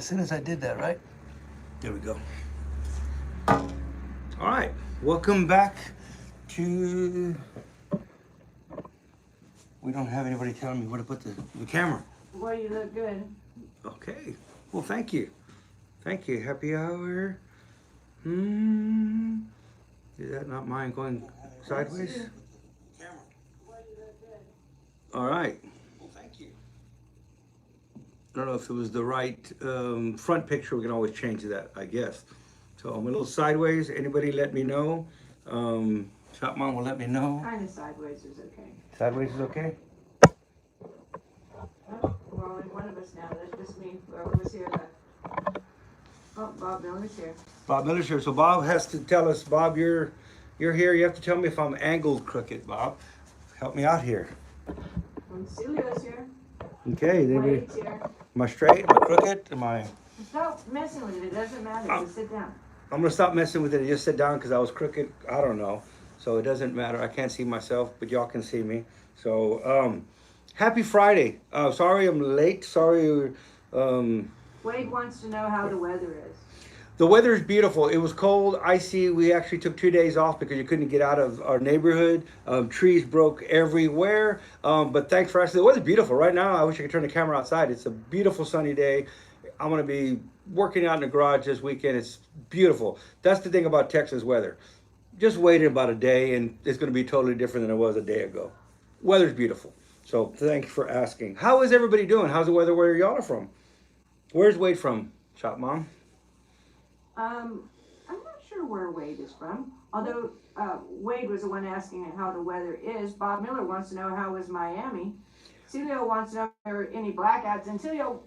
as soon as I did that, right? There we go. All right, welcome back to... We don't have anybody telling me where to put the camera. Well, you look good. Okay, well, thank you. Thank you, happy hour. Is that not mine going sideways? All right. Well, thank you. I don't know if it was the right front picture. We can always change that, I guess. So I'm a little sideways. Anybody let me know. Shop Mom will let me know. Kind of sideways is okay. Sideways is okay? Oh, well, only one of us now. That's just me. Whoever was here left. Oh, Bob Miller's here. Bob Miller's here. So Bob has to tell us, Bob, you're here. You have to tell me if I'm angled crooked, Bob. Help me out here. And Celia's here. Okay. Wade's here. Am I straight? Am I crooked? Am I... Stop messing with it. It doesn't matter. Just sit down. I'm going to stop messing with it and just sit down because I was crooked. I don't know. So it doesn't matter. I can't see myself, but y'all can see me. So, happy Friday. Sorry I'm late. Sorry. Wade wants to know how the weather is. The weather is beautiful. It was cold, icy. We actually took 2 days off because you couldn't get out of our neighborhood. Trees broke everywhere. But thanks for asking. The weather's beautiful. Right now, I wish I could turn the camera outside. It's a beautiful sunny day. I'm going to be working out in the garage this weekend. It's beautiful. That's the thing about Texas weather. Just wait about a day and it's going to be totally different than it was a day ago. Weather's beautiful. So thanks for asking. How is everybody doing? How's the weather where y'all are from? Where's Wade from, Shop Mom? I'm not sure where Wade is from. Although Wade was the one asking how the weather is. Bob Miller wants to know how is Miami. Celio wants to know if there are any blackouts. And Celio,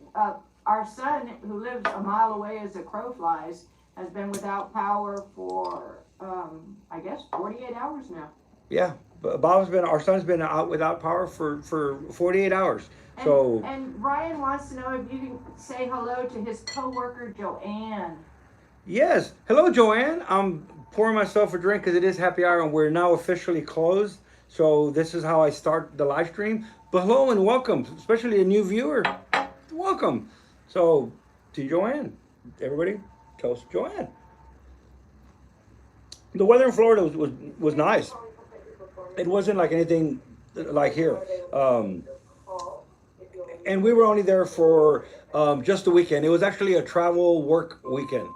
our son, who lives a mile away as the crow flies, has been without power for, I guess, 48 hours now. Yeah, our son's been out without power for 48 hours. And Ryan wants to know if you can say hello to his coworker Joanne. Yes. Hello, Joanne. I'm pouring myself a drink because it is happy hour and we're now officially closed. So this is how I start the live stream. But hello and welcome, especially a new viewer. Welcome. So to Joanne, everybody, toast Joanne. The weather in Florida was nice. It wasn't like anything like here. And we were only there for just a weekend. It was actually a travel work weekend.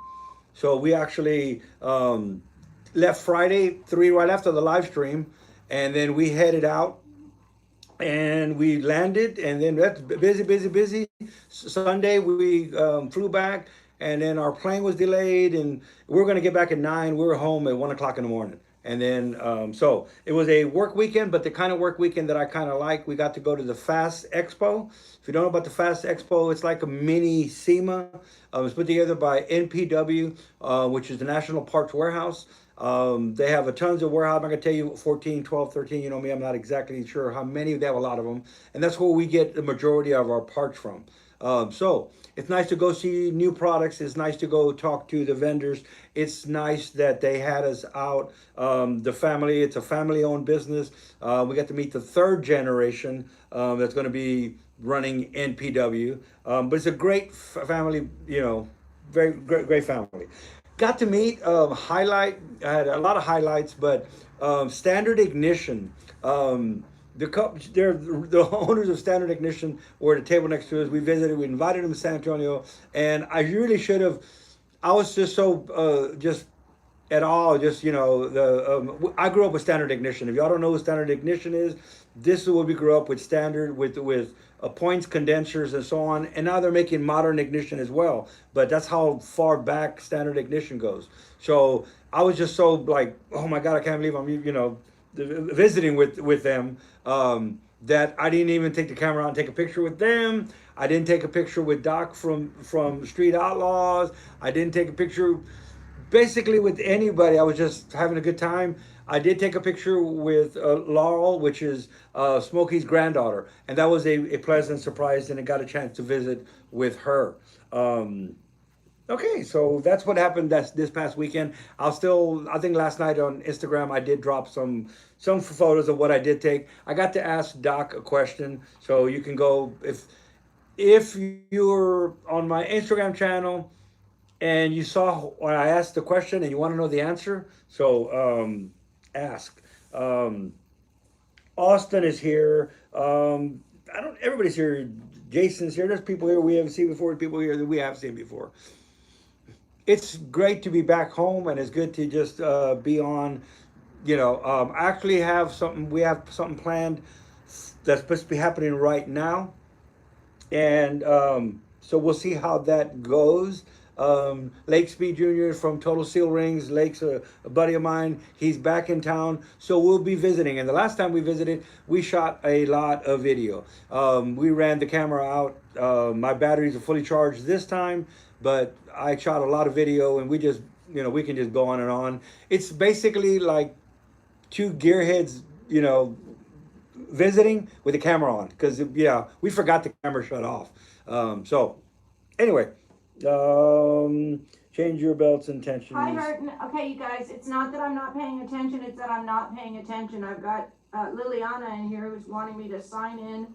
So we actually left Friday, right after the live stream, and then we headed out and we landed, and then that's busy. Sunday we flew back, and then our plane was delayed, and we were going to get back at 9. We were home at 1 o'clock in the morning. And then, so it was a work weekend, but the kind of work weekend that I kind of like. We got to go to the Fast Expo. If you don't know about the Fast Expo, it's like a mini SEMA. It's put together by NPW, which is the National Parks Warehouse. They have tons of warehouse. I'm going to tell you 14, 12, 13. You know me, I'm not exactly sure how many. They have a lot of them. And that's where we get the majority of our parts from. So it's nice to go see new products. It's nice to go talk to the vendors. It's nice that they had us out. The family, it's a family-owned business. We got to meet the third generation that's going to be running NPW. But it's a great family, you know, very great family. Got to meet I had a lot of highlights, but Standard Ignition. The owners of Standard Ignition were at the table next to us. We visited. We invited them to San Antonio, and I really should have. I was just so just at all. Just you know, I grew up with Standard Ignition. If y'all don't know what Standard Ignition is, this is what we grew up with. Standard with points, condensers, and so on. And now they're making modern ignition as well. But that's how far back Standard Ignition goes. So I was just so like, oh my God, I can't believe I'm visiting with them, that I didn't even take the camera out and take a picture with them. I didn't take a picture with Doc from Street Outlaws. I didn't take a picture basically with anybody. I was just having a good time. I did take a picture with Laurel, which is Smokey's granddaughter, and that was a pleasant surprise, and I got a chance to visit with her. Okay, so that's what happened this past weekend. I think last night on Instagram, I did drop some photos of what I did take. I got to ask Doc a question, so you can go, if if you're on my Instagram channel and you saw when I asked the question and you want to know the answer, so ask. Um, Austin is here. I don't. Everybody's here. Jason's here. There's people here we haven't seen before. People here that we have seen before. It's great to be back home, and it's good to just be on. Actually have something. We have something planned that's supposed to be happening right now, and so we'll see how that goes. Lake Speed Jr. from Total Seal Rings. Lake's a buddy of mine. He's back in town, so we'll be visiting. And the last time we visited, we shot a lot of video. We ran the camera out. My batteries are fully charged this time, but I shot a lot of video, and we just, we can just go on and on. It's basically like two gearheads, visiting with the camera on, because we forgot the camera shut off. So anyway, change your belts and tensions. Hi, Hurtin. Okay, you guys, it's not that I'm not paying attention, it's that I'm not paying attention. I've got Liliana in here who's wanting me to sign in.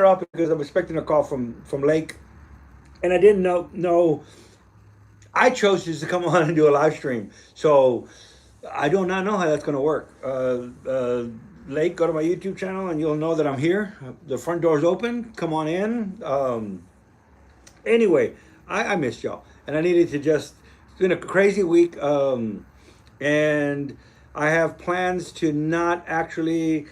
Up because I'm expecting a call from Lake, and I didn't know. I chose just to come on and do a live stream, so I do not know how that's going to work. Lake, go to my YouTube channel and you'll know that I'm here. The front door's open. Come on in. Anyway, I missed y'all, and I needed to just. It's been a crazy week, and I have plans to not actually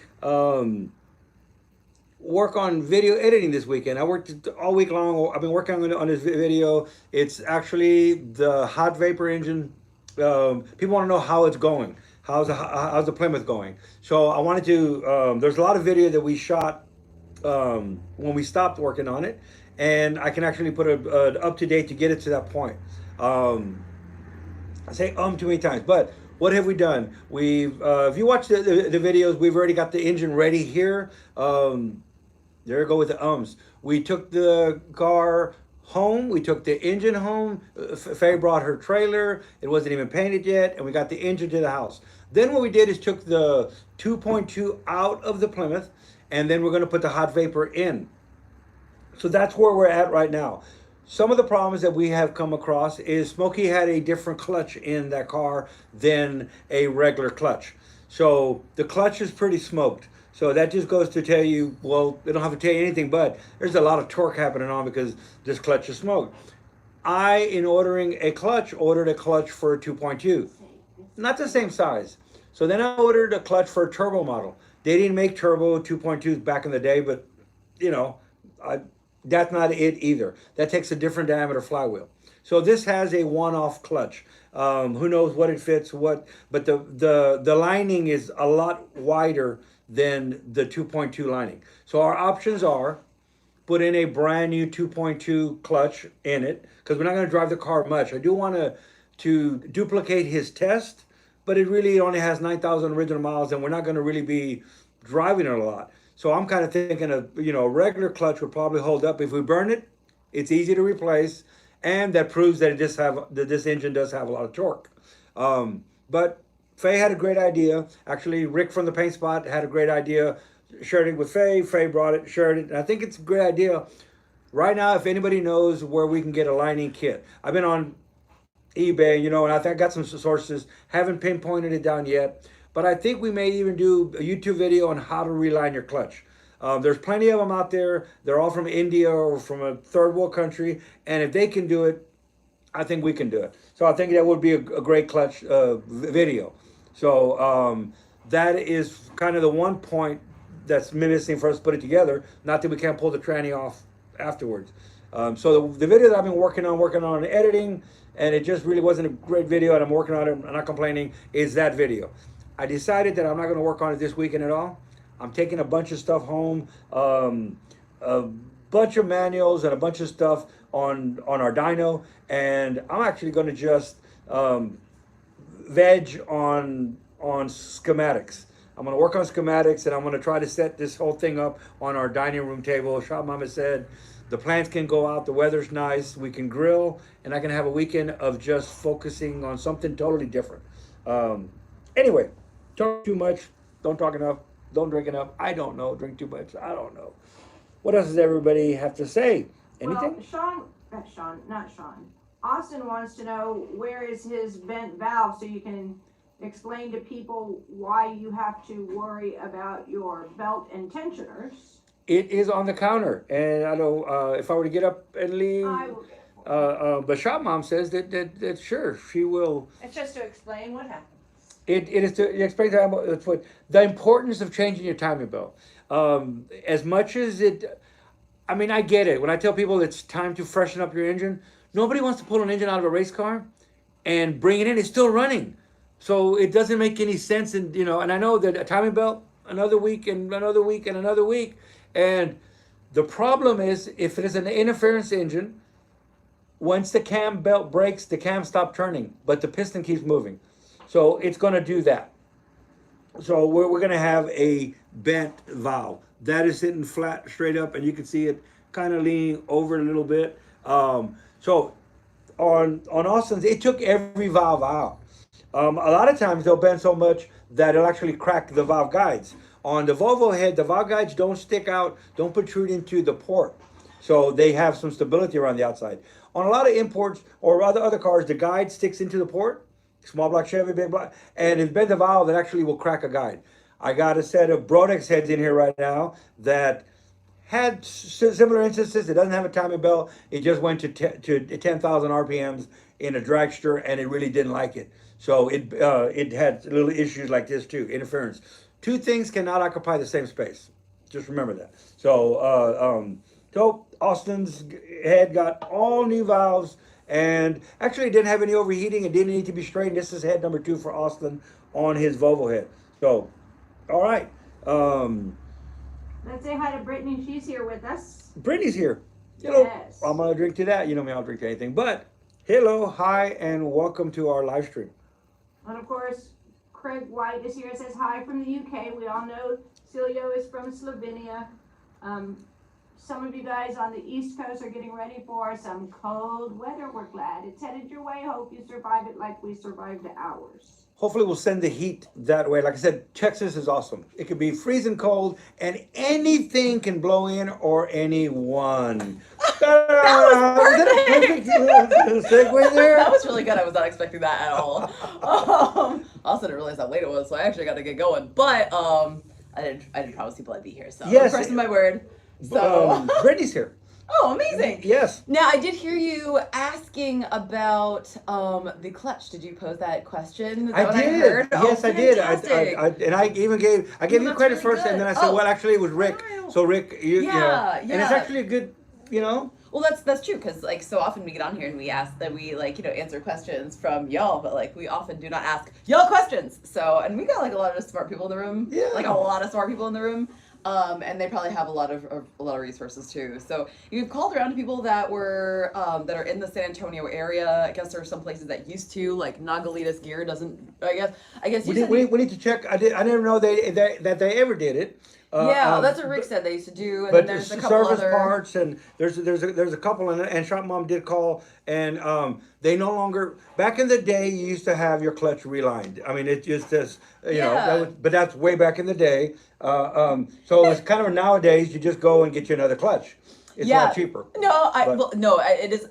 work on video editing this weekend. I worked all week long. I've been working on this video. It's actually the hot vapor engine. People want to know how it's going. How's the Plymouth going? So I wanted to. There's a lot of video that we shot when we stopped working on it, and I can actually put a up to date to get it to that point. I say too many times, but what have we done? We've if you watch the videos, we've already got the engine ready here. There we go with the ums. We took the car home. We took the engine home. Faye brought her trailer. It wasn't even painted yet, and we got the engine to the house. Then what we did is took the 2.2 out of the Plymouth, and then we're going to put the hot vapor in. So that's where we're at right now. Some of the problems that we have come across is Smokey had a different clutch in that car than a regular clutch. So the clutch is pretty smoked. So that just goes to tell you, well, they don't have to tell you anything, but there's a lot of torque happening on because this clutch is smoked. In ordering a clutch, ordered a clutch for a 2.2. Not the same size. So then I ordered a clutch for a turbo model. They didn't make turbo 2.2s back in the day, but, that's not it either. That takes a different diameter flywheel. So this has a one-off clutch. Who knows what it fits, but the lining is a lot wider than the 2.2 lining. So our options are put in a brand new 2.2 clutch in it, because we're not going to drive the car much. I do want to duplicate his test, but it really only has 9,000 original miles, and we're not going to really be driving it a lot. So I'm kind of thinking a regular clutch would probably hold up. If we burn it, it's easy to replace, and that proves that this engine does have a lot of torque. But Faye had a great idea. Actually, Rick from the Paint Spot had a great idea. Shared it with Faye. Faye brought it, shared it. And I think it's a great idea. Right now, if anybody knows where we can get a lining kit, I've been on eBay, and I think I got some sources. Haven't pinpointed it down yet. But I think we may even do a YouTube video on how to reline your clutch. There's plenty of them out there. They're all from India or from a third world country. And if they can do it, I think we can do it. So I think that would be a great clutch video. So that is kind of the one point that's missing for us to put it together. Not that we can't pull the tranny off afterwards. So the video that I've been working on editing, and it just really wasn't a great video, and I'm working on it, I'm not complaining, is that video. I decided that I'm not going to work on it this weekend at all. I'm taking a bunch of stuff home, a bunch of manuals and a bunch of stuff on our dyno, and I'm actually going to just veg on schematics. I'm going to work on schematics, and I'm going to try to set this whole thing up on our dining room table. Shop Mama said the plants can go out, the weather's nice, we can grill, and I can have a weekend of just focusing on something totally different. Anyway, talk too much. don't talk enough, don't drink enough. I don't know. Drink too much. I don't know. What else does everybody have to say? Anything? Well, not Sean. Austin wants to know where is his vent valve so you can explain to people why you have to worry about your belt and tensioners. It is on the counter, and I know if I were to get up and leave, I will get one. but Shop Mom says that sure she will. It's just to explain what happened. It is to explain the importance of changing your timing belt. As much as it, I mean, I get it. When I tell people it's time to freshen up your engine, nobody wants to pull an engine out of a race car and bring it in. It's still running, so it doesn't make any sense. And and I know that a timing belt, another week and another week and another week, and the problem is if it is an interference engine, once the cam belt breaks, the cam stops turning, but the piston keeps moving. So it's going to do that. So we're going to have a bent valve. That is sitting flat, straight up, and you can see it kind of leaning over a little bit. So on Austin's, it took every valve out. A lot of times they'll bend so much that it'll actually crack the valve guides. On the Volvo head, the valve guides don't stick out, don't protrude into the port. So they have some stability around the outside. On a lot of imports or other cars, the guide sticks into the port. Small block Chevy, big block, and if bend the valve, it actually will crack a guide. I got a set of Brodex heads in here right now that had similar instances. It doesn't have a timing belt. It just went to 10,000 RPMs in a dragster, and it really didn't like it. So it had little issues like this too, interference. Two things cannot occupy the same space. Just remember that. So Austin's head got all new valves. And actually, it didn't have any overheating. It didn't need to be straightened. This is head number 2 for Austin on his Volvo head. So, all right. Let's say hi to Brittany. She's here with us. Brittany's here. Hello. Yes. I'm going to drink to that. You know me, I'll drink to anything. But hello, hi, and welcome to our live stream. And of course, Craig White is here. It says hi from the UK. We all know Cilio is from Slovenia. Some of you guys on the East Coast are getting ready for some cold weather. We're glad it's headed your way. Hope you survive it like we survived ours. Hopefully we'll send the heat that way. Like I said, Texas is awesome. It could be freezing cold and anything can blow in or anyone. That was perfect. Segue there. That was really good. I was not expecting that at all. Also didn't realize how late it was, so I actually got to get going. But I didn't promise people I'd be here, so yes, I'm my word. So Brittany's here. Oh, amazing. Yes. Now, I did hear you asking about the clutch. Did you pose that question? Is that what did. I heard? Yes, oh, I did. fantastic. And I even gave you credit really first, good. and then I said, well, actually, it was Rick. So Rick, you know, and it's actually a good, Well, that's true, because so often we get on here and we ask that we answer questions from y'all, but we often do not ask y'all questions. So, and we got a lot of smart people in the room. Yeah. A lot of smart people in the room. And they probably have a lot of resources too. So you've called around to people that were that are in the San Antonio area. I guess there are some places that used to, like Nagalitas Gear doesn't. I guess we need to check. I never know that they ever did it. That's what Rick said they used to do. And but then there's a couple service other parts, and there's a couple, and Shop Mom did call, and they no longer. Back in the day, you used to have your clutch relined. I mean, it just says but that's way back in the day. So it's kind of nowadays you just go and get you another clutch. It's a lot cheaper. It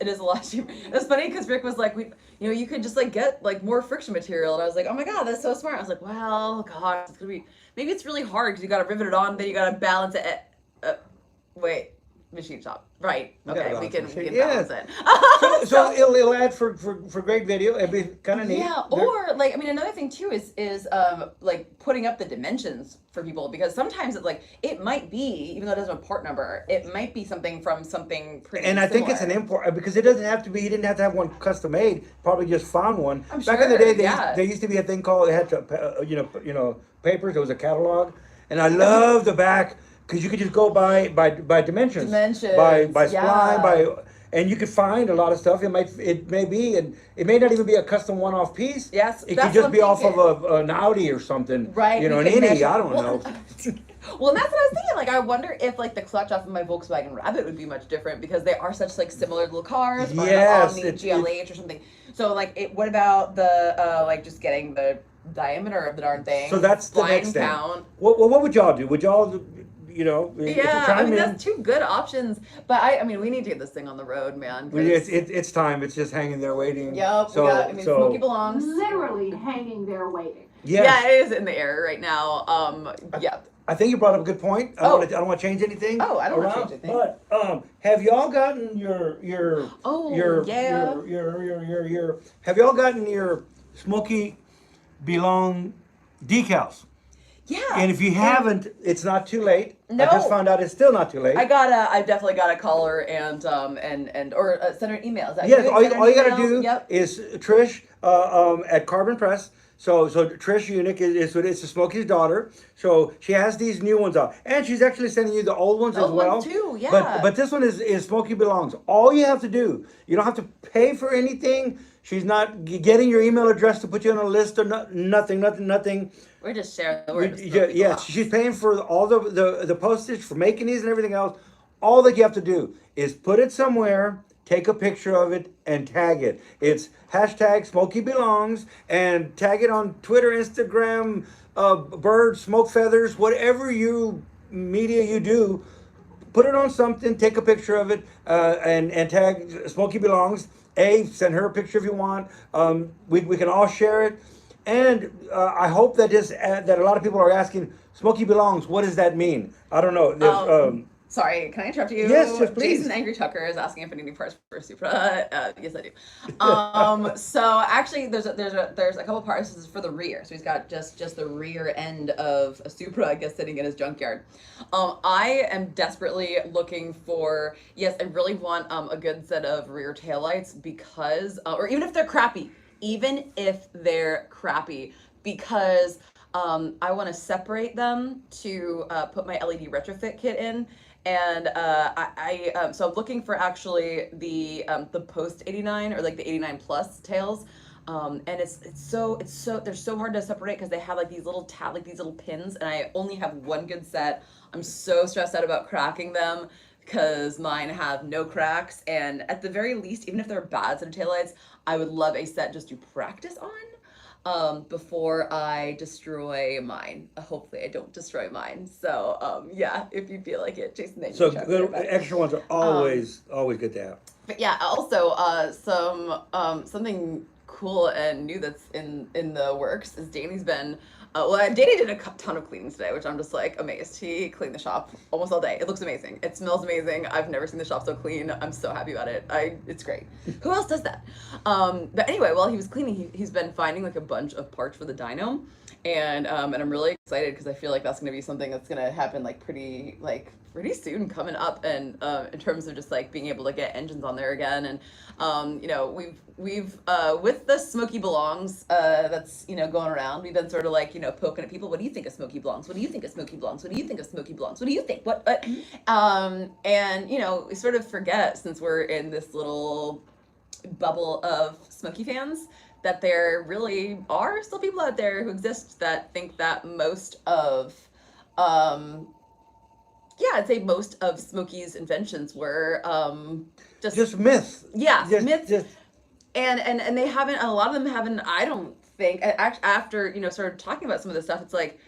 is a lot cheaper. It's funny because Rick was like, you could just get more friction material, and I was like, oh my god, that's so smart. I was like, well, god, it's gonna be. Maybe it's really hard because you got to rivet it on, then you got to balance it. Wait, machine shop, right? Okay, we can balance it. so it'll add for great video. It'd be kind of neat. Yeah, or another thing too is putting up the dimensions for people, because sometimes it might be, even though it doesn't have a part number, it might be something from something pretty. And I think it's an import, because it doesn't have to be. You didn't have to have one custom made. Probably just found one. Back in the day, there used to be a thing called, they had to papers. There was a catalog, and I love the back. Because you could just go by dimensions, by spline, and you could find a lot of stuff. It may be, and it may not even be a custom one-off piece. Yes, it could just be off of an Audi or something, right? An Indy. I don't know. Well, and that's what I was thinking. I wonder if the clutch off of my Volkswagen Rabbit would be much different, because they are such similar little cars. Yes, or the GLH or something. So what about the just getting the diameter of the darn thing. So that's the line next thing. count. What would y'all do? Would y'all, you know, Yeah, I chime mean in. that's two good options, but I mean we need to get this thing on the road, man. 'Cause- It's time. It's just hanging there waiting. Yep, So, we got. I mean, so Smokey belongs. Literally hanging there waiting. yes. Yeah, it is in the air right now. Yeah. I think you brought up a good point. I don't want to change anything. Oh, I don't wanna around, change anything. But have y'all gotten your Oh, your yeah. your have y'all gotten your Smokey Belong decals? Yeah. And if you haven't, it's not too late. No. I just found out it's still not too late. I definitely got a caller and or send her an email. Is that Yes, good? all Send her you an gotta email? do Yep. is Trish at Carbon Press. So Trish Yunick is Smokey's daughter. So she has these new ones out, and she's actually sending you the old ones as Old well. ones too, yeah. But this one is Smokey Belongs. All you have to do, you don't have to pay for anything. She's not getting your email address to put you on a list or nothing. We're just sharing the word. Yeah, she's paying for all the postage for making these and everything else. All that you have to do is put it somewhere, take a picture of it, and tag it. It's hashtag Smokey Belongs, and tag it on Twitter, Instagram, Bird, Smoke Feathers, whatever media you do. Put it on something, take a picture of it, and tag Smokey Belongs. Send her a picture if you want. We can all share it. And I hope that that a lot of people are asking, Smokey Belongs, what does that mean? I don't know. Sorry, can I interrupt you? Yes, please. Jason Angry Tucker is asking if I need any parts for Supra. Yes, I do. So actually, there's a couple parts. This is for the rear. So he's got just the rear end of a Supra, I guess, sitting in his junkyard. I am desperately looking for. Yes, I really want a good set of rear taillights because, or even if they're crappy, because. I want to separate them to put my LED retrofit kit in, and so I'm looking for actually the post 89 or like the 89 plus tails, and it's so they're so hard to separate because they have like these little these little pins, and I only have one good set. I'm so stressed out about cracking them because mine have no cracks, and at the very least, even if they're bad set of taillights, I would love a set just to practice on. Before I destroy mine. Hopefully I don't destroy mine. So, yeah, if you feel like it, Jason, then So you check good, it. extra ones are always good to have. But yeah, also, something cool and new that's in the works is Danny's been, Danny did a ton of cleaning today, which I'm just like amazed. He cleaned the shop almost all day. It looks amazing. It smells amazing. I've never seen the shop so clean. I'm so happy about it. It's great. Who else does that? But anyway, while he was cleaning, he's been finding like a bunch of parts for the dyno, and I'm really excited because I feel like that's gonna be something that's gonna happen like pretty soon coming up, and in terms of just like being able to get engines on there again, and you know, we've with the Smokey Belongs that's, you know, going around, we've been sort of like, you know, poking at people. What do you think of Smokey Belongs? What do you think of Smokey Belongs? What do you think of Smokey Belongs? What do you think? What and you know, we sort of forget, since we're in this little bubble of Smokey fans, that there really are still people out there who exist that think that most of I'd say most of Smokey's inventions were just myth. Yeah, myths. And they haven't. A lot of them haven't. I don't think. After, you know, started talking about some of this stuff, it's like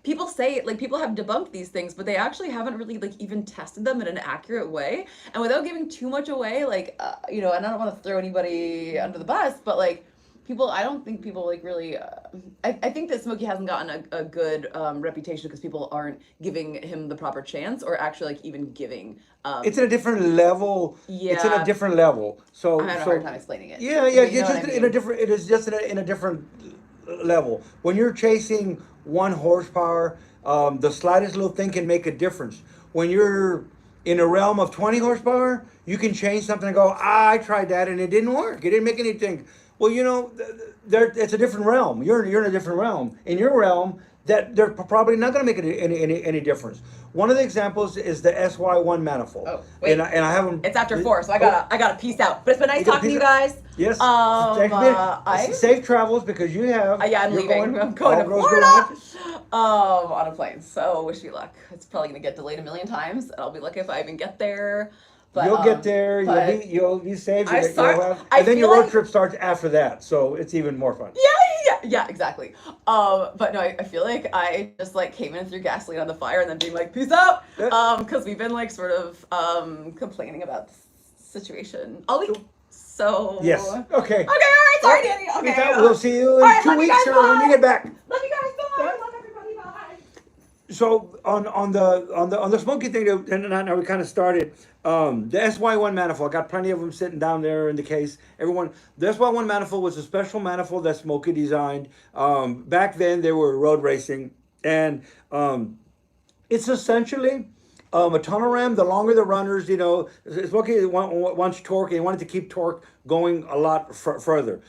people say, like, people have debunked these things, but they actually haven't really like even tested them in an accurate way. And without giving too much away, like you know, and I don't want to throw anybody under the bus, but like, I don't think people like really. I think that Smokey hasn't gotten a good reputation because people aren't giving him the proper chance, or actually like even giving. It's at a different level. Yeah. It's in a different level. So I had a hard time explaining it. Yeah. You It's know just what I in mean? a different. It is just in a different level. When you're chasing 1 horsepower, the slightest little thing can make a difference. When you're in a realm of 20 horsepower, you can change something and go, I tried that and it didn't work. It didn't make anything. Well, you know, it's a different realm. You're in a different realm. In your realm, that they're probably not going to make any difference. One of the examples is the SY1 manifold. Oh, wait. And I haven't. It's after 4, so I gotta peace out. But it's been nice talking to you guys. Yes. I safe travels, because you have. yeah, I'm you're leaving. I'm going to all girls Florida. garage. On a plane. So wish me luck. It's probably gonna get delayed a million times, and I'll be lucky if I even get there. But, You'll get there. but You'll be safe. I And then feel your road like- trip starts after that, so it's even more fun. Yeah, yeah, exactly. But no, I feel like I just like came in, threw gasoline on the fire, and then being like, peace out. Because we've been like sort of complaining about this situation all week. So Yes. Okay. Okay, all right, sorry, Danny. Peace Okay. out. We'll see you in all right, 2 love you weeks guys, or when you bye. get back. Love you guys. Bye. Love everybody. Bye. So on the Smokey thing, and now we kind of started. The SY1 manifold, I got plenty of them sitting down there in the case. Everyone, the SY1 manifold was a special manifold that Smokey designed. Back then, they were road racing, and it's essentially a tunnel ram. The longer the runners, Smokey wants torque, and he wanted to keep torque going a lot further.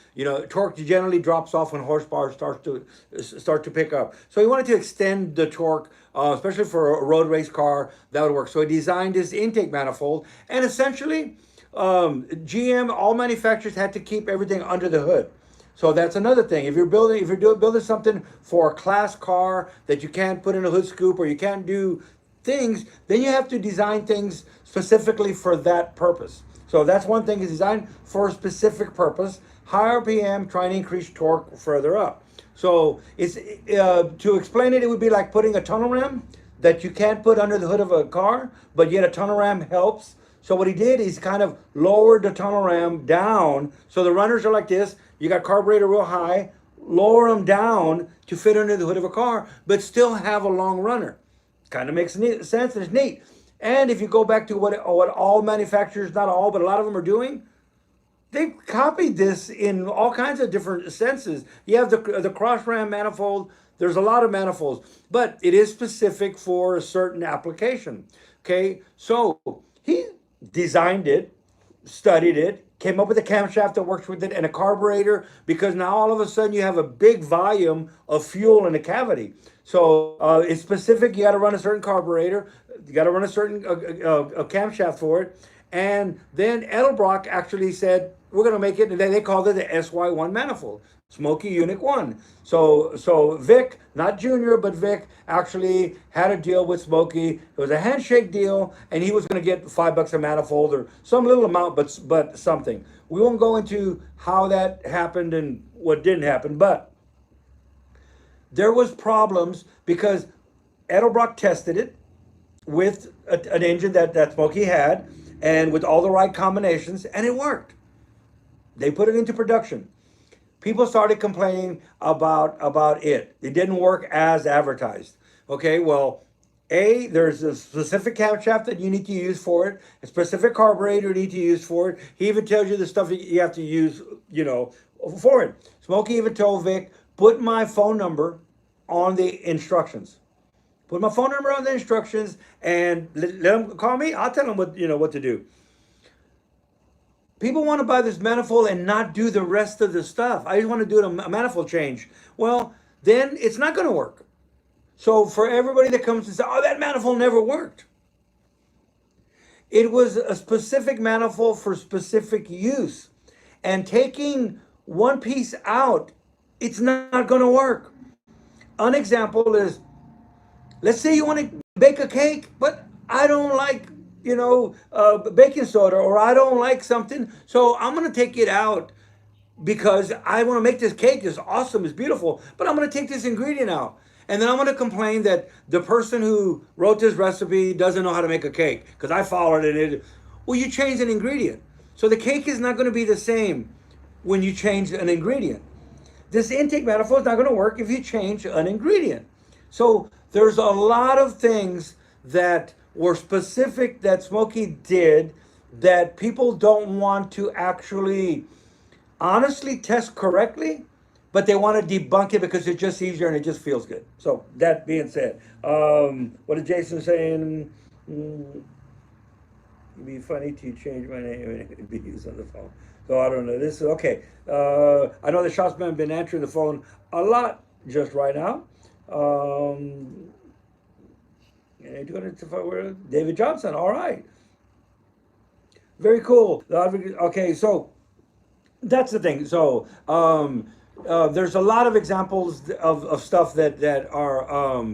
Torque generally drops off when horsepower start to pick up. So he wanted to extend the torque, especially for a road race car. That would work. So he designed this intake manifold, and essentially, GM, all manufacturers had to keep everything under the hood. So that's another thing. If you're building something for a class car that you can't put in a hood scoop or you can't do things, then you have to design things specifically for that purpose. So that's one thing, is designed for a specific purpose. High RPM, trying to increase torque further up. So it's to explain it, it would be like putting a tunnel ram that you can't put under the hood of a car, but yet a tunnel ram helps. So what he did is kind of lowered the tunnel ram down. So the runners are like this. You got carburetor real high, lower them down to fit under the hood of a car, but still have a long runner. Kind of makes sense, and it's neat. And if you go back to what all manufacturers, not all, but a lot of them are doing, they've copied this in all kinds of different senses. You have the cross ram manifold. There's a lot of manifolds, but it is specific for a certain application. Okay, so he designed it, studied it, came up with a camshaft that works with it, and a carburetor, because now all of a sudden you have a big volume of fuel in the cavity. So it's specific. You got to run a certain carburetor. You got to run a certain a camshaft for it. And then Edelbrock actually said, we're going to make it, and they called it the SY1 manifold, Smokey Yunick 1. So Vic, not Junior, but Vic actually had a deal with Smokey. It was a handshake deal, and he was going to get $5 a manifold or some little amount, but something. We won't go into how that happened and what didn't happen, but there was problems because Edelbrock tested it with an engine that Smokey had, and with all the right combinations, and it worked. They put it into production. People started complaining about it. It didn't work as advertised. Okay, well, there's a specific camshaft that you need to use for it, a specific carburetor you need to use for it. He even tells you the stuff that you have to use, for it. Smokey even told Vic, put my phone number on the instructions. Put my phone number on the instructions and let them call me. I'll tell them what to do. People want to buy this manifold and not do the rest of the stuff. I just want to do a manifold change. Well, then it's not going to work. So for everybody that comes and says, oh, that manifold never worked. It was a specific manifold for specific use. And taking one piece out, it's not going to work. An example is, let's say you want to bake a cake, but I don't like, baking soda, or I don't like something. So I'm going to take it out because I want to make this cake. It's awesome. It's beautiful. But I'm going to take this ingredient out. And then I'm going to complain that the person who wrote this recipe doesn't know how to make a cake because I followed it. Well, you changed an ingredient. So the cake is not going to be the same when you change an ingredient. This intake manifold is not going to work if you change an ingredient. So there's a lot of things that were specific that Smokey did that people don't want to actually honestly test correctly, but they want to debunk it because it's just easier and it just feels good. So that being said, what is Jason saying? It'd be funny to change my name and it'd be used on the phone. So I don't know. This is okay. I know the shopsman has been answering the phone a lot just right now. David Johnson. All right. Very cool. Okay, so that's the thing. So there's a lot of examples of stuff that are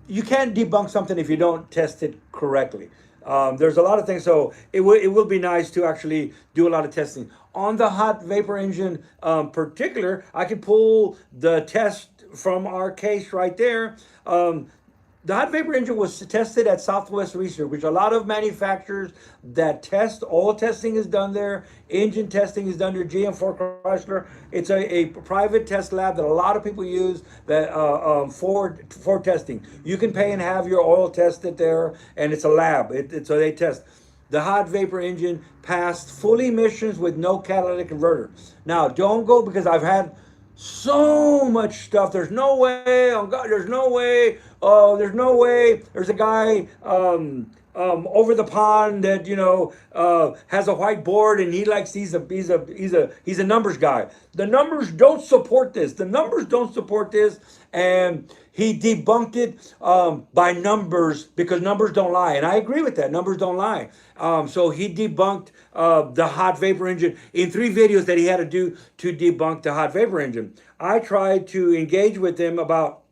you can't debunk something if you don't test it correctly. There's a lot of things, so it will be nice to actually do a lot of testing. on the hot vapor engine particular, I could pull the test from our case right there. The hot vapor engine was tested at Southwest Research, which a lot of manufacturers that test, all testing is done there. Engine testing is done there. GM4 Chrysler. It's a private test lab that a lot of people use that for testing. You can pay and have your oil tested there, and it's a lab. So they test. The hot vapor engine passed full emissions with no catalytic converter. Now, don't go, because I've had so much stuff. There's no way. Oh God, there's no way. Oh, there's no way. There's a guy over the pond that has a whiteboard, and he's a numbers guy. The numbers don't support this. The numbers don't support this, and he debunked it by numbers, because numbers don't lie, and I agree with that. Numbers don't lie. So he debunked the hot vapor engine in 3 videos that he had to do to debunk the hot vapor engine. I tried to engage with him about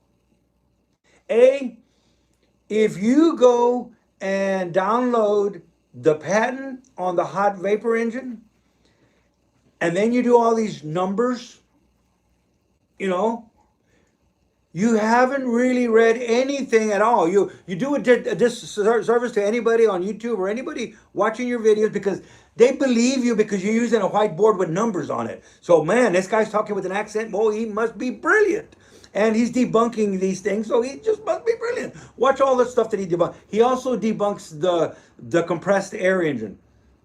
if you go and download the patent on the hot vapor engine, and then you do all these numbers, you haven't really read anything at all. You do a disservice to anybody on YouTube or anybody watching your videos, because they believe you because you're using a whiteboard with numbers on it. So, man, this guy's talking with an accent. Boy, he must be brilliant. And he's debunking these things, so he just must be brilliant. Watch all the stuff that he debunks. He also debunks the compressed air engine.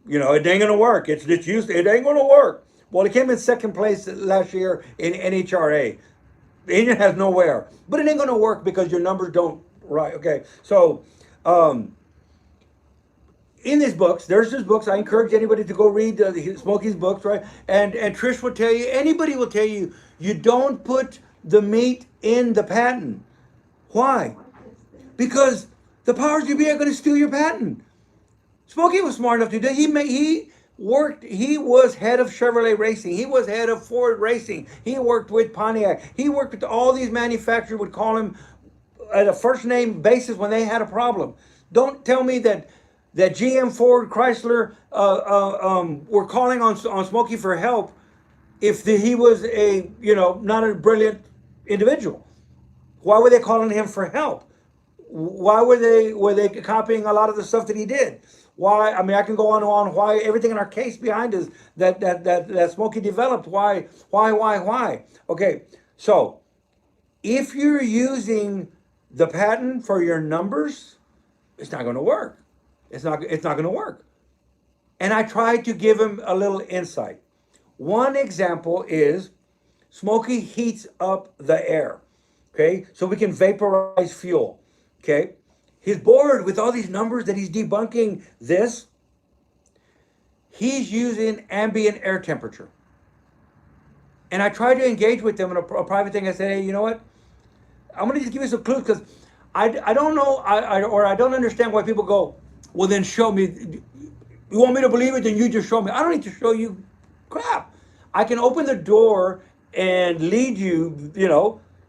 It ain't gonna work. It ain't gonna work. Well, it came in second place last year in NHRA. The engine has no wear, but it ain't gonna work because your numbers don't right. Okay, so in these books, there's his books. I encourage anybody to go read Smokey's books, right? And Trish will tell you, anybody will tell you, you don't put the meat in the patent. Why? Because the powers that be are going to steal your patent. Smokey was smart enough to do. He was head of Chevrolet Racing. He was head of Ford Racing. He worked with Pontiac. He worked with all these manufacturers, would call him at a first name basis when they had a problem. Don't tell me that GM, Ford, Chrysler were calling on Smokey for help if he was not a brilliant individual. Why were they calling him for help? Why were they copying a lot of the stuff that he did? Why? I mean, I can go on and on. Why everything in our case behind us that Smokey developed? Why? Okay, so if you're using the patent for your numbers, it's not going to work. It's not going to work. And I tried to give him a little insight. One example is Smokey heats up the air, okay? So we can vaporize fuel, okay? He's bored with all these numbers that he's debunking this. He's using ambient air temperature. And I tried to engage with them in a private thing. I said, hey, you know what? I'm going to just give you some clues, because I don't know, I don't understand why people go, well, then show me. You want me to believe it? Then you just show me. I don't need to show you crap. I can open the door and lead you,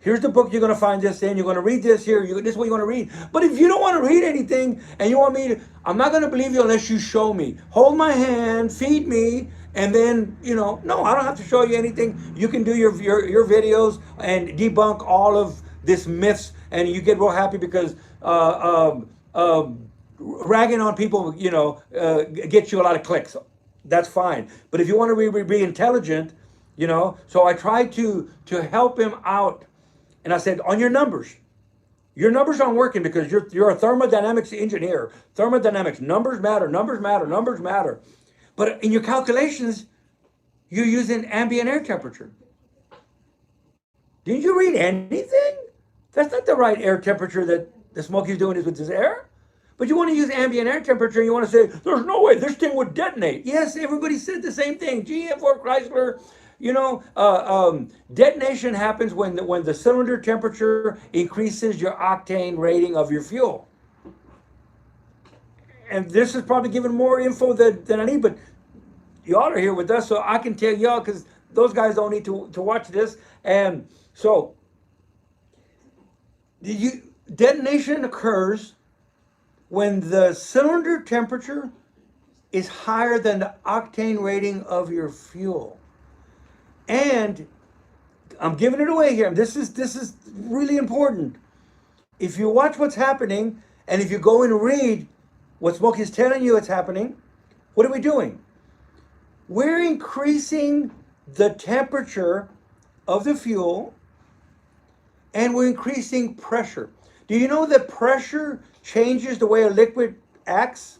here's the book you're going to find this in. You're going to read this here. This is what you want to read. But if you don't want to read anything and you want me to, I'm not going to believe you unless you show me. Hold my hand, feed me, and then, no, I don't have to show you anything. You can do your videos and debunk all of this myths, and you get real happy because ragging on people, gets you a lot of clicks. That's fine. But if you want to be intelligent, so I tried to help him out. And I said, on your numbers aren't working because you're a thermodynamics engineer. Thermodynamics, numbers matter. But in your calculations, you're using ambient air temperature. Didn't you read anything? That's not the right air temperature that the Smokey's doing is with his air. But you want to use ambient air temperature, you want to say, there's no way this thing would detonate. Yes, everybody said the same thing. GM, Ford, Chrysler, detonation happens when the cylinder temperature increases your octane rating of your fuel. And this is probably giving more info than I need, but y'all are here with us, so I can tell y'all, because those guys don't need to watch this. And so, detonation occurs when the cylinder temperature is higher than the octane rating of your fuel. And I'm giving it away here. This is really important. If you watch what's happening, and if you go and read what Smokey's telling you it's happening, what are we doing? We're increasing the temperature of the fuel, and we're increasing pressure. Do you know that pressure changes the way a liquid acts?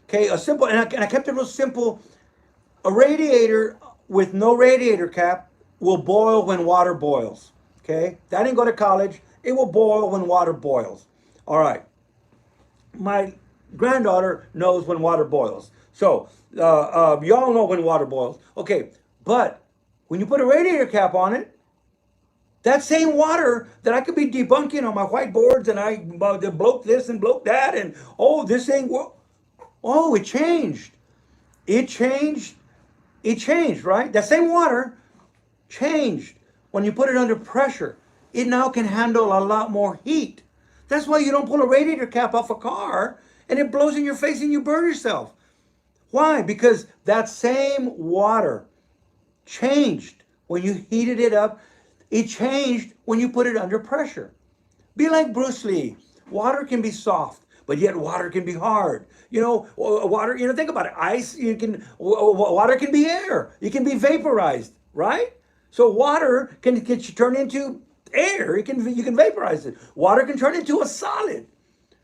Okay, a simple, and I kept it real simple. A radiator with no radiator cap will boil when water boils. Okay, that didn't go to college. It will boil when water boils. All right. My granddaughter knows when water boils. So y'all know when water boils. Okay, but when you put a radiator cap on it, that same water that I could be debunking on my whiteboards, and I bloke this and bloke that, and oh, this ain't, oh, it changed. It changed. It changed, right? That same water changed when you put it under pressure. It now can handle a lot more heat. That's why you don't pull a radiator cap off a car and it blows in your face and you burn yourself. Why? Because that same water changed when you heated it up. It changed when you put it under pressure. Be like Bruce Lee. Water can be soft, but yet water can be hard. You know, water, you know, think about it. Ice, water can be air. It can be vaporized, right? So water can turn into air. You can vaporize it. Water can turn into a solid,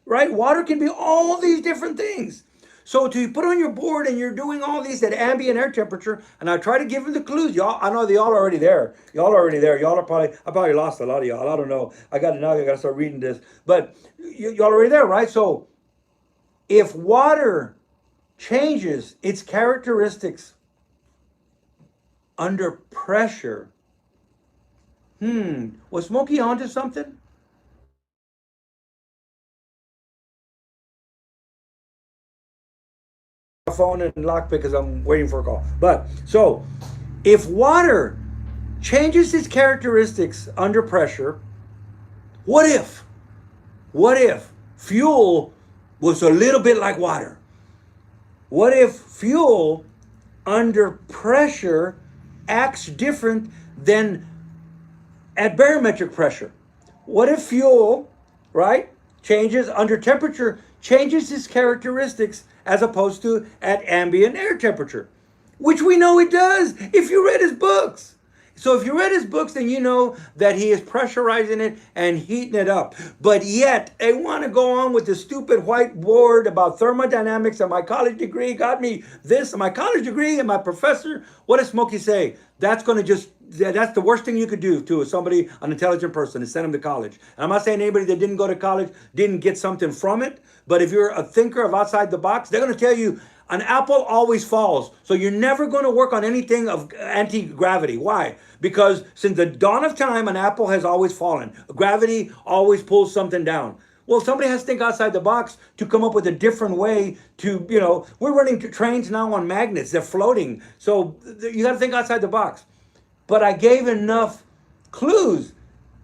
right? Water can be all these different things. So to put on your board and you're doing all these at ambient air temperature, and I try to give them the clues. Y'all, I know y'all are already there. Y'all are already there. Y'all are probably, I probably lost a lot of y'all. I don't know. I got to start reading this. But y'all are already there, right? So if water changes its characteristics under pressure, was Smokey onto something? Phone and lock because I'm waiting for a call. But so if water changes its characteristics under pressure, what if fuel was a little bit like water? What if fuel under pressure acts different than at barometric pressure? What if fuel, right, changes under temperature, changes its characteristics as opposed to at ambient air temperature? Which we know it does if you read his books. So if you read his books, then you know that he is pressurizing it and heating it up. But yet, they want to go on with the stupid whiteboard about thermodynamics, and my college degree got me this, and my college degree, and my professor. What does Smokey say? That's the worst thing you could do to somebody, an intelligent person, is send them to college. And I'm not saying anybody that didn't go to college didn't get something from it, but if you're a thinker of outside the box, they're going to tell you an apple always falls. So you're never going to work on anything of anti-gravity. Why? Because since the dawn of time, an apple has always fallen. Gravity always pulls something down. Well, somebody has to think outside the box to come up with a different way to, we're running trains now on magnets. They're floating. So you got to think outside the box. But I gave enough clues.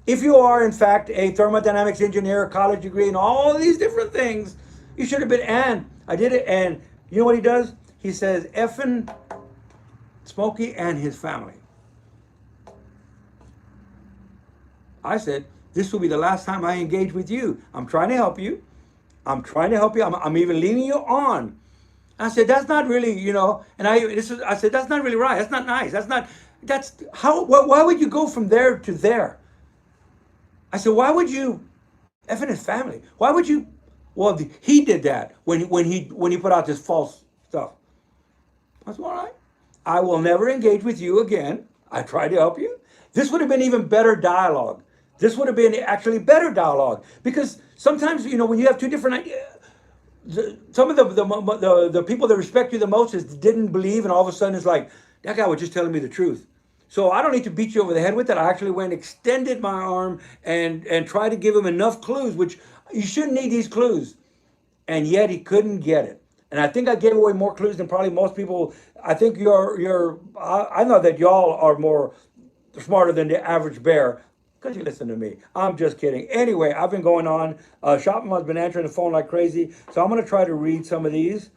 If you are, in fact, a thermodynamics engineer, a college degree, and all these different things, you should have been, and I did it, and you know what he does? He says, effing Smokey and his family. I said, this will be the last time I engage with you. I'm trying to help you. I'm even leading you on. I said, that's not really, and I said, that's not really right. That's not nice. Why would you go from there to there? I said, why would you, effing his family? Why would you? Well, he did that when he put out this false stuff. I said, all right. I will never engage with you again. I tried to help you. This would have been even better dialogue. This would have been actually better dialogue, because sometimes, when you have two different ideas, some of the people that respect you the most didn't believe, and all of a sudden it's like, that guy was just telling me the truth. So I don't need to beat you over the head with it. I actually went and extended my arm and tried to give him enough clues, which you shouldn't need these clues. And yet he couldn't get it. And I think I gave away more clues than probably most people. I think I know that y'all are more smarter than the average bear, because you listen to me. I'm just kidding. Anyway, I've been going on. Shopmom's been answering the phone like crazy. So I'm going to try to read some of these.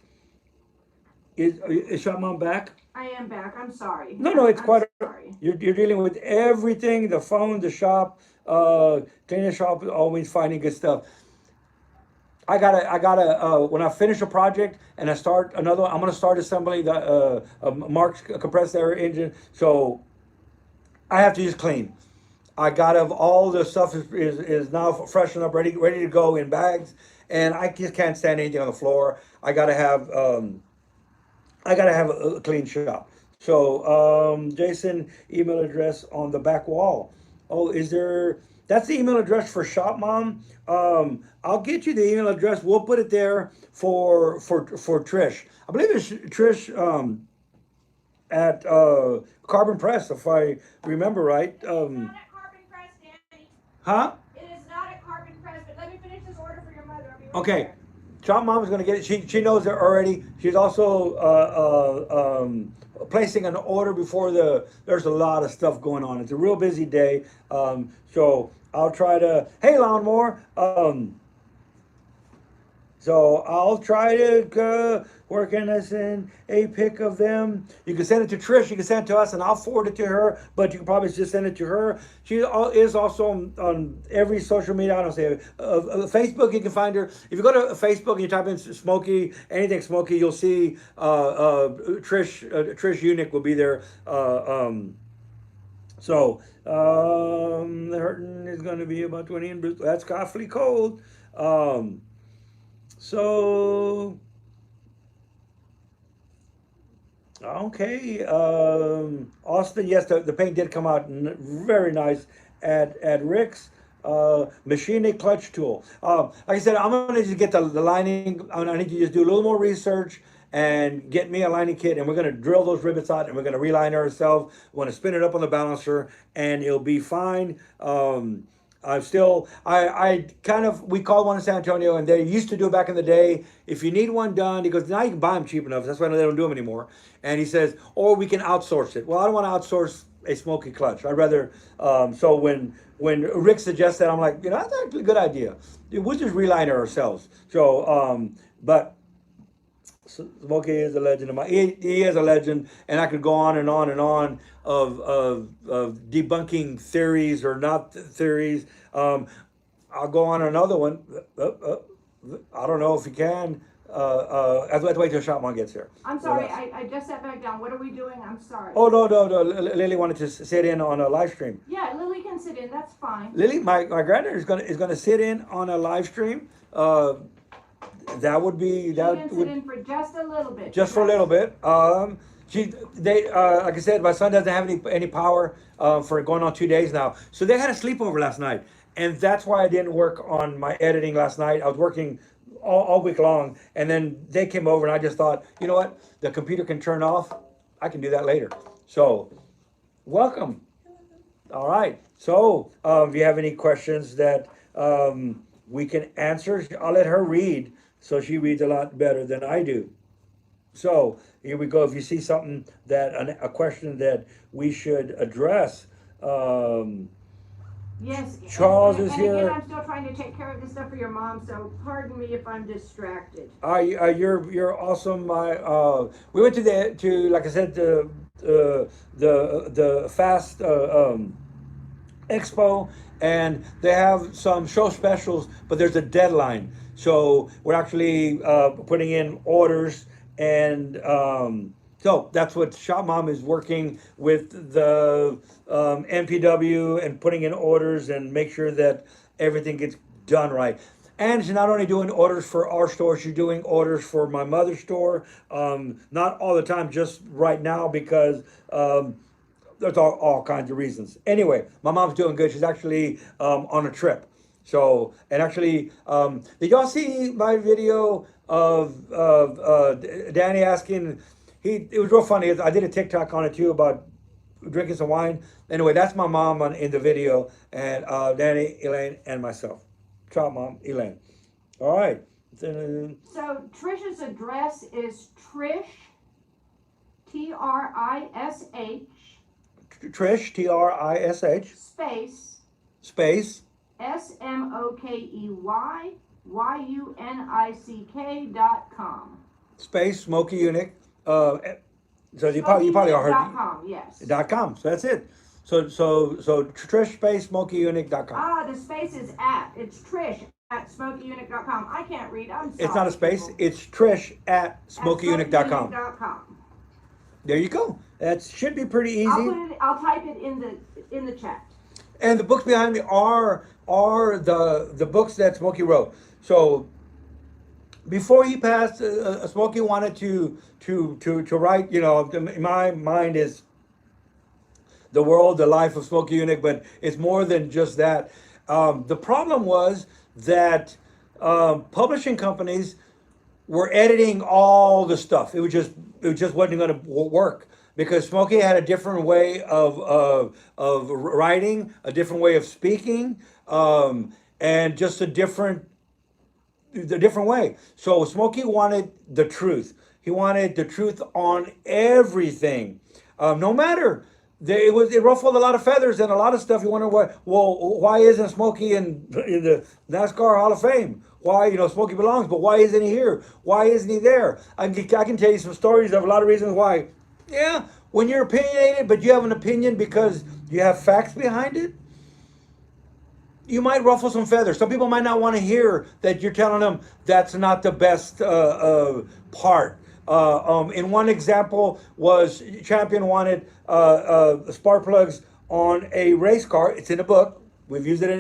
Is Shop Mom back? I am back. I'm sorry. No, it's I'm quite. sorry. You're dealing with everything: the phone, the shop, cleaning the shop, always finding good stuff. I gotta. When I finish a project and I start another, I'm gonna start assembling the Mark's compressed air engine. So I have to just clean. I got of all the stuff is now freshened up, ready to go in bags, and I just can't stand anything on the floor. I gotta have a clean shop. So Jason, email address on the back wall. Oh, is there? That's the email address for Shop Mom. I'll get you the email address. We'll put it there for Trish. I believe it's Trish at Carbon Press, if I remember right. It's not at Carbon Press, Danny. Huh? It is not at Carbon Press, but let me finish this order for your mother. I'll be right Okay. there. Shop Mom's gonna get it. She knows it already. She's also placing an order before there's a lot of stuff going on. It's a real busy day. So I'll try to. Hey, Lawnmower. So I'll try to work in this in a pic of them. You can send it to Trish. You can send it to us, and I'll forward it to her. But you can probably just send it to her. She is also on every social media. I don't say Facebook. You can find her. If you go to Facebook and you type in Smokey, anything Smokey, you'll see Trish. Trish Yunick will be there. The hurting is going to be about 20 in Bristol. That's awfully cold. Okay, Austin, yes, the paint did come out very nice at Rick's. Machine clutch tool. Like I said, I'm gonna just get the lining. I need to just do a little more research and get me a lining kit, and we're gonna drill those rivets out, and we're gonna reline ourselves. We're gonna spin it up on the balancer, and it'll be fine. I kind of, we called one in San Antonio, and they used to do it back in the day. If you need one done, he goes, now you can buy them cheap enough. That's why they don't do them anymore. And he says, or we can outsource it. Well, I don't want to outsource a Smokey clutch. I'd rather, so when Rick suggests that, I'm like, that's actually a good idea. We'll just reline it ourselves. So, but Smokey is a legend of mine. He is a legend, and I could go on and on and on of debunking theories or not theories. I'll go on another one. I don't know if you can. I have to wait till Shopman gets here. I'm sorry, I just sat back down. What are we doing? I'm sorry. Oh, no. Lily wanted to sit in on a live stream. Yeah, Lily can sit in. That's fine. Lily, my granddaughter is gonna sit in on a live stream. That would be She that can sit would in for just a little bit. just for a little bit. Like I said, my son doesn't have any power for going on 2 days now, so they had a sleepover last night, and that's why I didn't work on my editing last night. I was working all week long, and then they came over, and I just thought, you know what, the computer can turn off. I can do that later. So, welcome. All right. So, if you have any questions that we can answer, I'll let her read. So she reads a lot better than I do. So here we go. If you see something a question that we should address, Yes. Charles is and here. Again, I'm still trying to take care of this stuff for your mom, so pardon me if I'm distracted. You're awesome. We went to like I said the fast Expo, and they have some show specials, but there's a deadline. So we're actually putting in orders, and so that's what Shop Mom is working with the NPW and putting in orders and make sure that everything gets done right. And she's not only doing orders for our store, she's doing orders for my mother's store. Not all the time, just right now because there's all kinds of reasons. Anyway, my mom's doing good. She's actually on a trip. So, and actually, did y'all see my video of Danny asking? It was real funny. I did a TikTok on it too about drinking some wine. Anyway, that's my mom in the video, and Danny, Elaine, and myself. Ciao, Mom, Elaine. All right. So Trish's address is Trish, Trish. Trish, Trish. Space. SMOKEYYUNICK.com. Space, Smokey Yunick. Uh, so you probably all heard SmokeyYunick.com, yes. .com. So that's it. So Trish space SmokeyYunick.com. Ah, the space is at. It's Trish at SmokeyYunick.com. I can't read. I'm sorry. It's not a space. people. It's Trish at At SmokeyYunick.com. SmokeyYunick.com. There you go. That should be pretty easy. I'll type it in the chat. And the books behind me are the books that Smokey wrote. So before he passed, Smokey wanted to write. You know, in my mind is the world, the life of Smokey Yunick, but it's more than just that. The problem was that publishing companies were editing all the stuff. It just wasn't going to work because Smokey had a different way of writing, a different way of speaking, and just the different way. So Smokey wanted the truth. He wanted the truth on everything, no matter. It ruffled a lot of feathers and a lot of stuff. You wonder why isn't Smokey in the NASCAR Hall of Fame? Why, Smokey belongs, but why isn't he here? Why isn't he there? I can tell you some stories of a lot of reasons why. Yeah, when you're opinionated, but you have an opinion because you have facts behind it, you might ruffle some feathers. Some people might not want to hear that you're telling them that's not the best part. In one example was Champion wanted spark plugs on a race car. It's in a book. We've used it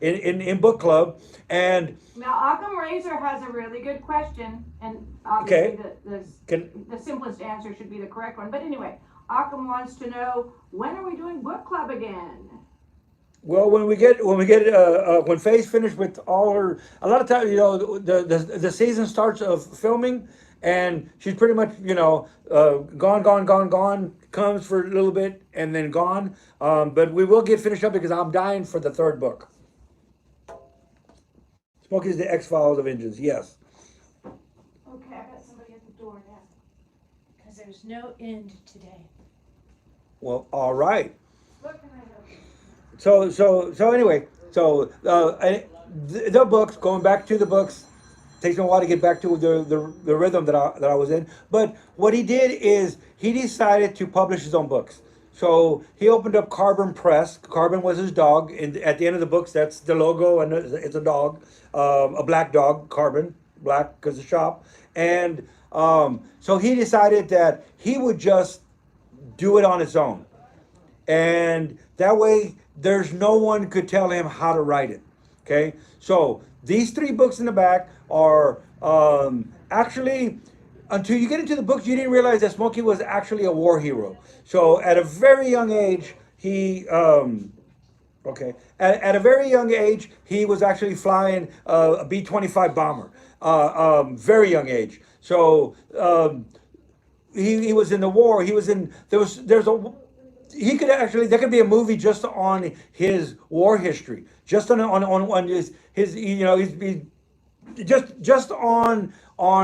in book club. And now Occam Razor has a really good question, and obviously the simplest answer should be the correct one. But anyway, Occam wants to know, when are we doing book club again? Well, when Faye's finished with all her, a lot of times, the season starts of filming, and she's pretty much, gone, comes for a little bit and then gone. But we will get finished up because I'm dying for the third book. Smokey's the X-Files of Engines, yes. Okay, I got somebody at the door now. Because there's no end today. Well, all right. What can I help you? So anyway, the books, going back to the books, takes me a while to get back to the rhythm that I was in. But what he did is he decided to publish his own books. So he opened up Carbon Press. Carbon was his dog. And at the end of the books, that's the logo, and it's a dog, a black dog, Carbon, black because the shop. And so he decided that he would just do it on his own. And that way, there's no one could tell him how to write it. Okay? So these 3 books in the back are actually, until you get into the books, you didn't realize that Smokey was actually a war hero. So at a very young age, he at a very young age, he was actually flying a B-25 bomber. Very young age. So he was in the war. He was in he could actually, there could be a movie just on his war history, just on his just on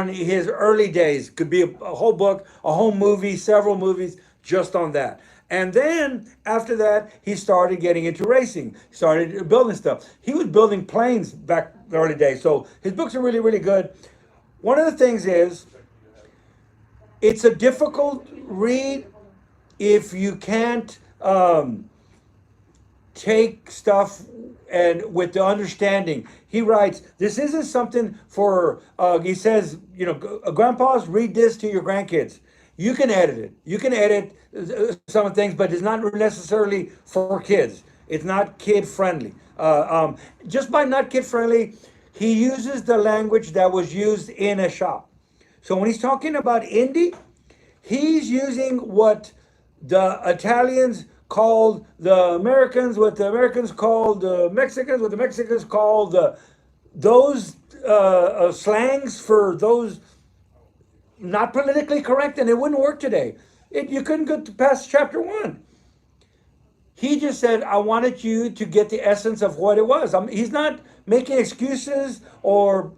his early days. Could be a whole book, a whole movie, several movies just on that. And then after that, he started getting into racing, started building stuff. He was building planes back in the early days. So his books are really, really good. One of the things is, it's a difficult read if you can't take stuff and with the understanding. He writes, this isn't something for, he says, grandpas, read this to your grandkids. You can edit it. You can edit some things, but it's not necessarily for kids. It's not kid friendly. Just by not kid friendly, he uses the language that was used in a shop. So when he's talking about indie, he's using what the Italians called the Americans, what the Americans called the Mexicans, what the Mexicans called those slangs for those not politically correct, and it wouldn't work today. You couldn't get past chapter 1. He just said, I wanted you to get the essence of what it was. He's not making excuses, or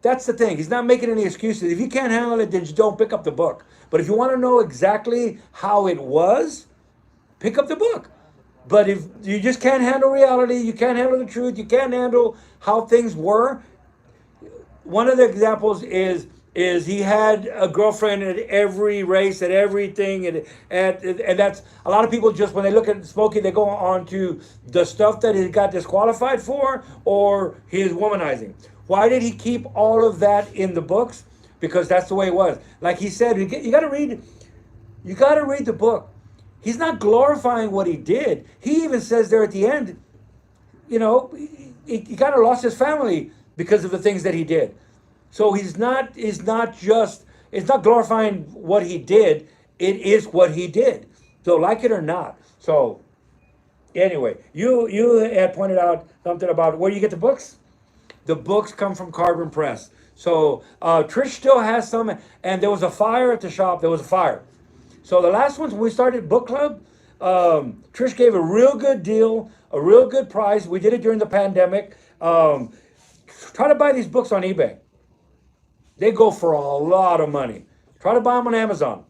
that's the thing. He's not making any excuses. If you can't handle it, then just don't pick up the book. But if you want to know exactly how it was, pick up the book. But if you just can't handle reality, you can't handle the truth, you can't handle how things were. One of the examples is is he had a girlfriend at every race, at everything, and that's a lot of people just when they look at Smokey, they go on to the stuff that he got disqualified for or his womanizing. Why did he keep all of that in the books? Because that's the way it was. Like he said, you got to read. You got to read the book. He's not glorifying what he did. He even says there at the end, you know, he kind of lost his family because of the things that he did. So it's not glorifying what he did. It is what he did. So like it or not. So anyway, you had pointed out something about where you get the books. The books come from Carbon Press. So Trish still has some, and there was a fire at the shop. There was a fire. So the last ones when we started book club, Trish gave a real good deal, a real good price. We did it during the pandemic. Try to buy these books on eBay. They go for a lot of money. Try to buy them on Amazon.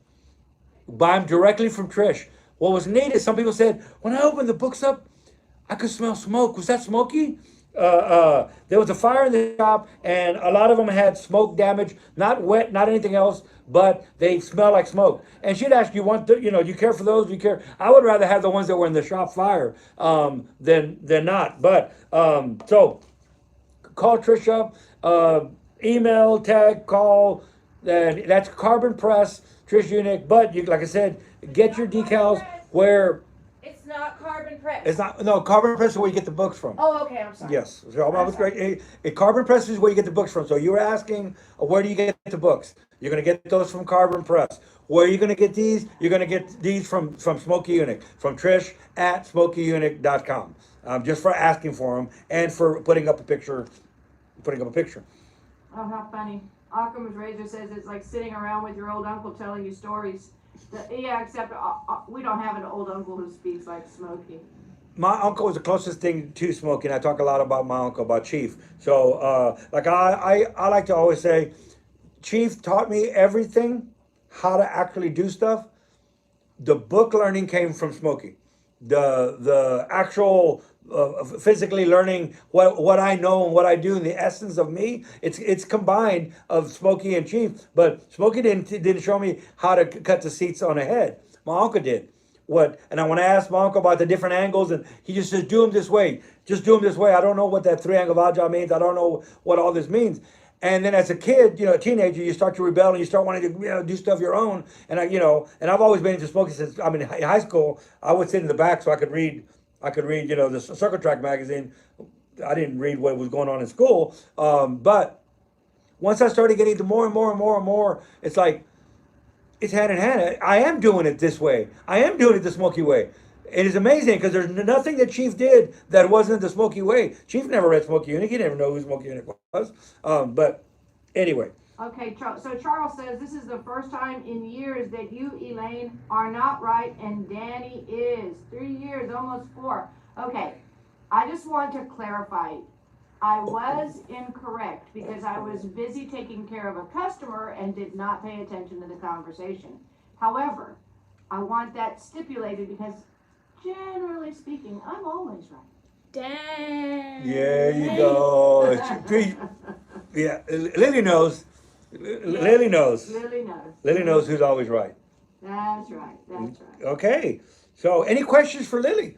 Buy them directly from Trish. What was neat is some people said, when I opened the books up, I could smell smoke. Was that Smokey? There was a fire in the shop, and a lot of them had smoke damage, not wet, not anything else, but they smell like smoke. And she'd ask, "You want do you care for those? Do you care?" I would rather have the ones that were in the shop fire than not. But so call Trish up, email, tag, call. That's Carbon Press, Trish Yunick. But you, like I said, get your decals where. It's not Carbon Press. It's not, no, Carbon Press is where you get the books from. Oh, okay, I'm sorry. Yes. So I was great. Carbon Press is where you get the books from. So you were asking, where do you get the books? You're going to get those from Carbon Press. Where are you going to get these? You're going to get these from Smokey Yunick, from Trish at SmokeyYunick.com. Just for asking for them and for putting up a picture. Oh, how funny. Occam's razor says it's like sitting around with your old uncle telling you stories. Yeah, except we don't have an old uncle who speaks like Smokey. My uncle was the closest thing to Smokey, and I talk a lot about my uncle, about Chief. So, like I like to always say, Chief taught me everything, how to actually do stuff. The book learning came from Smokey. The actual physically learning what I know and what I do, and the essence of me, it's combined of Smokey and Chief. But Smokey didn't show me how to cut the seats on a head. My uncle did. And I want to ask my uncle about the different angles, and he just says, do them this way. Just do them this way. I don't know what that 3-angle Vajra means. I don't know what all this means. And then as a kid, a teenager, you start to rebel and you start wanting to, do stuff your own. And and I've always been into Smokey since in high school. I would sit in the back so I could read, the Circle Track magazine. I didn't read what was going on in school. But once I started getting to more and more and more and more, it's like, it's hand in hand. I am doing it this way. I am doing it the Smokey way. It is amazing because there's nothing that Chief did that wasn't the Smokey way. Chief never read Smokey Yunick. He never knew who Smokey Yunick was. But anyway. Okay, so Charles says this is the first time in years that you, Elaine, are not right and Danny is. 3 years, almost 4. Okay, I just want to clarify. I was incorrect because I was busy taking care of a customer and did not pay attention to the conversation. However, I want that stipulated because generally speaking, I'm always right. Dang. Yeah, you go. Yeah, Lily knows. Lily knows. Lily knows. Lily knows who's always right. That's right. That's right. Okay. So, any questions for Lily?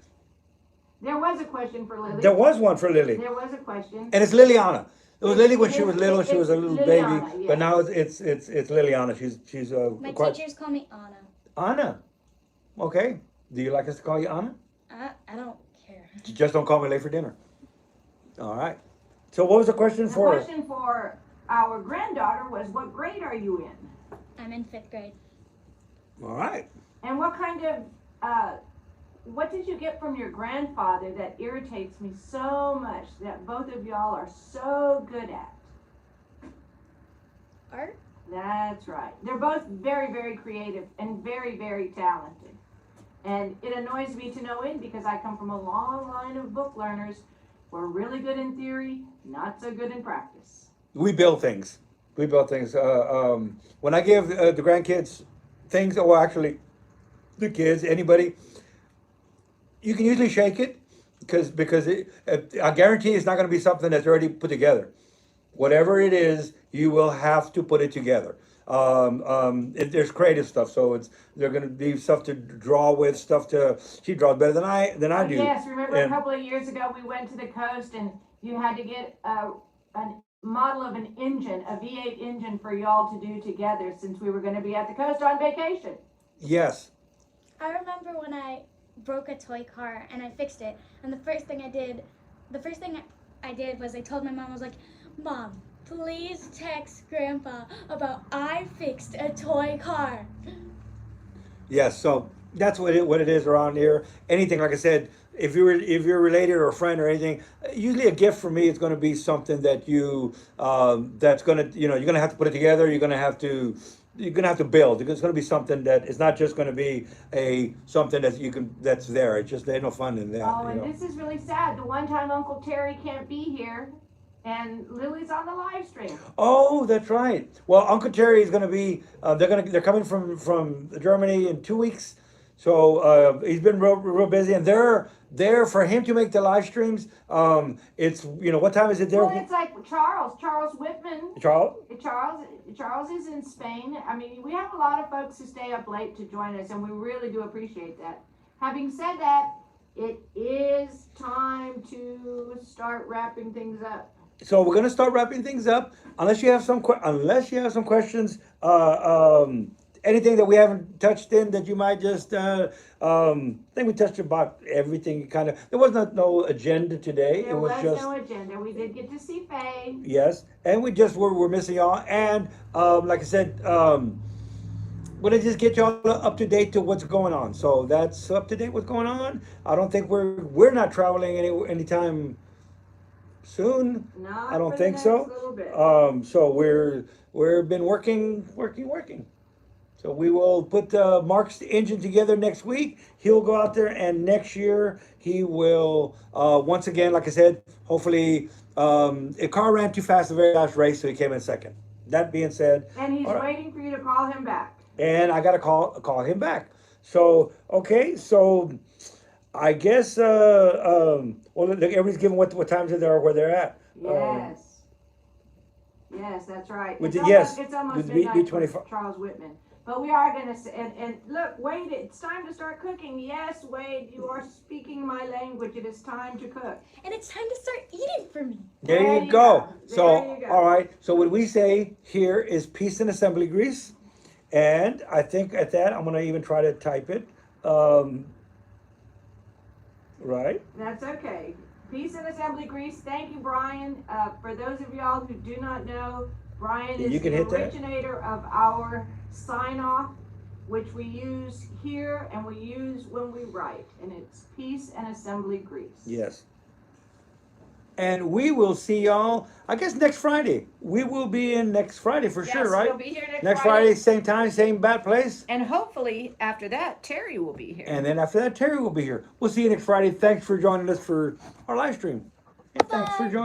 There was a question for Lily. There was one for Lily. There was a question. And it's Liliana. It was Lily when she was little. She was a little Liliana, baby. yes. But now it's Liliana. She's My quite. teachers call me Anna. Anna. Okay. Do you like us to call you Anna? I don't care. Just don't call me late for dinner. All right. So what was the question The for? question for our granddaughter was, what grade are you in? I'm in 5th grade. All right. And what kind of, what did you get from your grandfather that irritates me so much that both of y'all are so good at? Art? That's right. They're both very, very creative and very, very talented. And it annoys me to no end because I come from a long line of book learners who are really good in theory, not so good in practice. We build things. When I give the grandkids things, or actually the kids, anybody, you can usually shake it because I guarantee it's not going to be something that's already put together. whatever it is, you will have to put it together. There's creative stuff, so they're going to be stuff to draw with, stuff to. She draws better than I do. Yes, remember a And- couple of years ago we went to the coast and you had to get a model of an engine, a V8 engine for y'all to do together since we were going to be at the coast on vacation. Yes. I remember when I broke a toy car and I fixed it, and the first thing I did was I told my mom, I was like, Mom, please text Grandpa about I fixed a toy car. Yes, so that's what it is around here. Anything, like I said, if you're related or a friend or anything, usually a gift for me is going to be something that that's going to you're going to have to put it together. You're going to have to build. It's going to be something that it's not just going to be something that's there. It's just there's no fun in that. Oh, and this is really sad. The one time Uncle Terry can't be here, and Lily's on the live stream. Oh, that's right. Well, Uncle Terry is going to be. They're coming from Germany in 2 weeks. So he's been real busy, and they're there for him to make the live streams. It's what time is it there? Well, it's like Charles Whitman. Charles. Charles is in Spain. I mean, we have a lot of folks who stay up late to join us, and we really do appreciate that. Having said that, it is time to start wrapping things up. So we're gonna start wrapping things up. Unless you have some questions, anything that we haven't touched in that you might just. I think we touched about everything. Kind of. There was no agenda today. There It was just. no agenda. We did get to see Faye. Yes, and we just we're missing y'all, and like I said, we're gonna just get y'all up to date to what's going on. So that's up to date. What's going on? I don't think we're not traveling anytime soon. Not I don't for the think next so. little bit. So we've been working. So we will put Mark's engine together next week. He'll go out there, and next year he will once again, like I said, hopefully a car ran too fast the very last race, so he came in second. That being said, And he's all right. waiting for you to call him back. And I got to call him back. So okay, so I guess well, look, everybody's giving what times they are, where they're at. Yes. Yes, that's right. With It's the- yes, It's almost with the midnight for B25. Charles Whitman. But we are going to, and look, Wade, it's time to start cooking. Yes, Wade, you are speaking my language. It is time to cook. And it's time to start eating for me. There you go. There So, you go. all right. So what we say here is piece and assembly grease. And I think at that, I'm going to even try to type it. Right. That's okay. Piece and assembly grease. Thank you, Brian. For those of y'all who do not know, Brian Yeah, you is can the hit that. originator of our sign-off, which we use here and we use when we write. And it's piece and assembly grease. Yes. And we will see y'all, I guess, next Friday. We will be in next Friday for sure, right? We'll be here Next Friday, same time, same bad place. And hopefully after that, Terry will be here. And then after that, Terry will be here. We'll see you next Friday. Thanks for joining us for our live stream. And thanks for joining.